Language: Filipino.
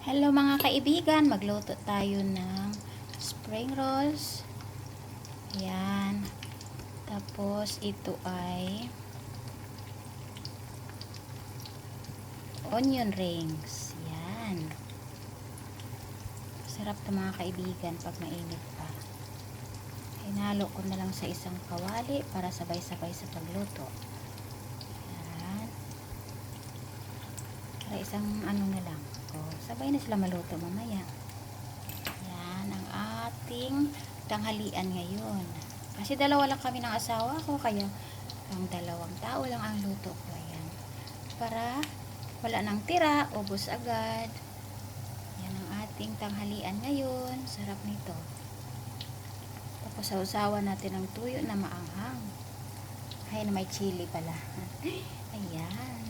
Hello mga kaibigan, magluto tayo ng spring rolls. Ayan. Tapos ito ay onion rings. Ayan. Sarap to mga kaibigan pag mainit pa. Hinalo ko na lang sa isang kawali para sabay-sabay sa pagluto. Ayan. Para isang ano na lang. Sabay na sila maluto mamaya. Yan ang ating tanghalian ngayon. Kasi dalawa lang kami ng asawa ko, kaya ang dalawang tao lang ang luto ko. Ayan. Para wala nang tira, ubos agad. Yan ang ating tanghalian ngayon. Sarap nito. Tapos sausawan natin ang tuyo na maanghang. Ay, na may chili pala. Ayan.